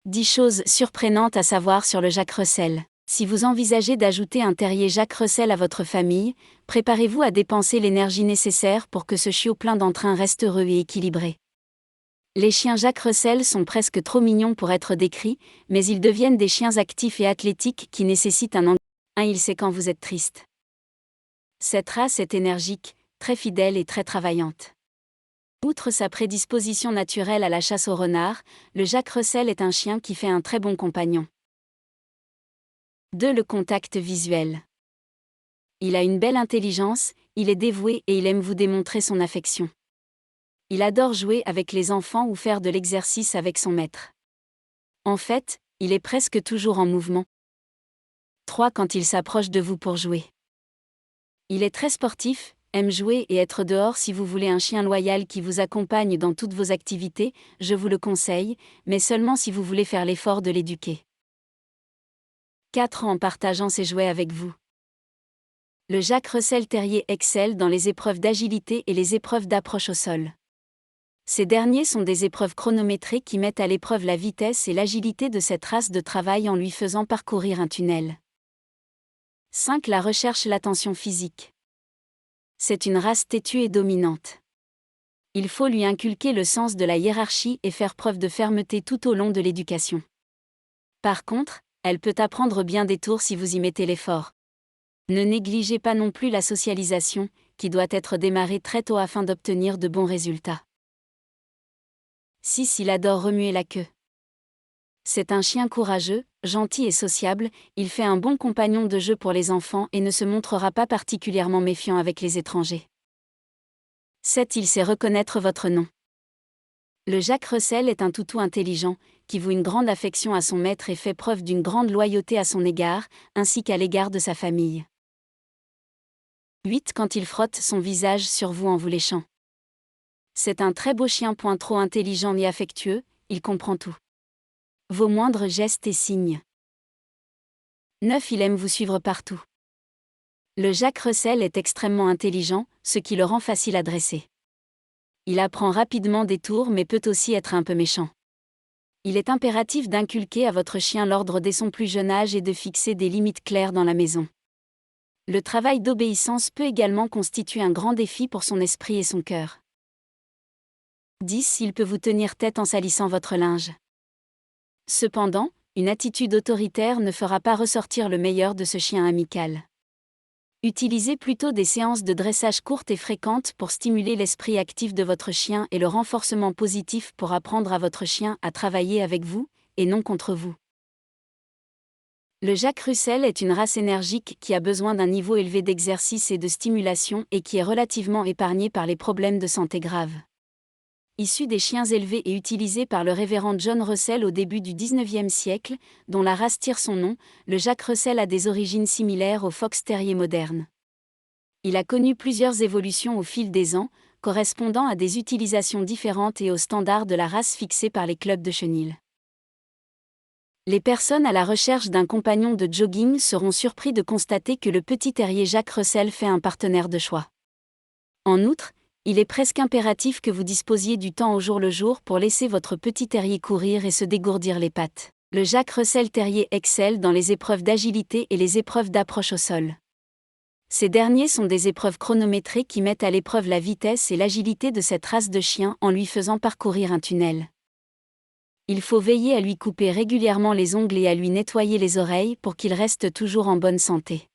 10 choses surprenantes à savoir sur le Jack Russell. Si vous envisagez d'ajouter un terrier Jack Russell à votre famille, préparez-vous à dépenser l'énergie nécessaire pour que ce chiot plein d'entrain reste heureux et équilibré. Les chiens Jack Russell sont presque trop mignons pour être décrits, mais ils deviennent des chiens actifs et athlétiques qui nécessitent un engagement. Il sait quand vous êtes triste. Cette race est énergique, très fidèle et très travaillante. Outre sa prédisposition naturelle à la chasse au renard, le Jack Russell est un chien qui fait un très bon compagnon. 2. Le contact visuel. Il a une belle intelligence, il est dévoué et il aime vous démontrer son affection. Il adore jouer avec les enfants ou faire de l'exercice avec son maître. En fait, il est presque toujours en mouvement. 3. Quand il s'approche de vous pour jouer. Il est très sportif, aime jouer et être dehors. Si vous voulez un chien loyal qui vous accompagne dans toutes vos activités, je vous le conseille, mais seulement si vous voulez faire l'effort de l'éduquer. 4. En partageant ses jouets avec vous. Le Jack Russell Terrier excelle dans les épreuves d'agilité et les épreuves d'approche au sol. Ces derniers sont des épreuves chronométrées qui mettent à l'épreuve la vitesse et l'agilité de cette race de travail en lui faisant parcourir un tunnel. 5. La recherche l'attention physique. C'est une race têtue et dominante. Il faut lui inculquer le sens de la hiérarchie et faire preuve de fermeté tout au long de l'éducation. Par contre, elle peut apprendre bien des tours si vous y mettez l'effort. Ne négligez pas non plus la socialisation, qui doit être démarrée très tôt afin d'obtenir de bons résultats. 6. Il adore remuer la queue. C'est un chien courageux, gentil et sociable, il fait un bon compagnon de jeu pour les enfants et ne se montrera pas particulièrement méfiant avec les étrangers. 7. Il sait reconnaître votre nom. Le Jack Russell est un toutou intelligent, qui voue une grande affection à son maître et fait preuve d'une grande loyauté à son égard, ainsi qu'à l'égard de sa famille. 8. Quand il frotte son visage sur vous en vous léchant. C'est un très beau chien, point trop intelligent ni affectueux, il comprend tout. Vos moindres gestes et signes. 9. Il aime vous suivre partout. Le Jack Russell est extrêmement intelligent, ce qui le rend facile à dresser. Il apprend rapidement des tours mais peut aussi être un peu méchant. Il est impératif d'inculquer à votre chien l'ordre dès son plus jeune âge et de fixer des limites claires dans la maison. Le travail d'obéissance peut également constituer un grand défi pour son esprit et son cœur. 10. Il peut vous tenir tête en salissant votre linge. Cependant, une attitude autoritaire ne fera pas ressortir le meilleur de ce chien amical. Utilisez plutôt des séances de dressage courtes et fréquentes pour stimuler l'esprit actif de votre chien et le renforcement positif pour apprendre à votre chien à travailler avec vous, et non contre vous. Le Jack Russell est une race énergique qui a besoin d'un niveau élevé d'exercice et de stimulation et qui est relativement épargnée par les problèmes de santé graves. Issu des chiens élevés et utilisés par le révérend John Russell au début du XIXe siècle, dont la race tire son nom, le Jack Russell a des origines similaires au Fox Terrier moderne. Il a connu plusieurs évolutions au fil des ans, correspondant à des utilisations différentes et aux standards de la race fixés par les clubs de chenil. Les personnes à la recherche d'un compagnon de jogging seront surpris de constater que le petit terrier Jack Russell fait un partenaire de choix. En outre, il est presque impératif que vous disposiez du temps au jour le jour pour laisser votre petit terrier courir et se dégourdir les pattes. Le Jack Russell Terrier excelle dans les épreuves d'agilité et les épreuves d'approche au sol. Ces derniers sont des épreuves chronométrées qui mettent à l'épreuve la vitesse et l'agilité de cette race de chien en lui faisant parcourir un tunnel. Il faut veiller à lui couper régulièrement les ongles et à lui nettoyer les oreilles pour qu'il reste toujours en bonne santé.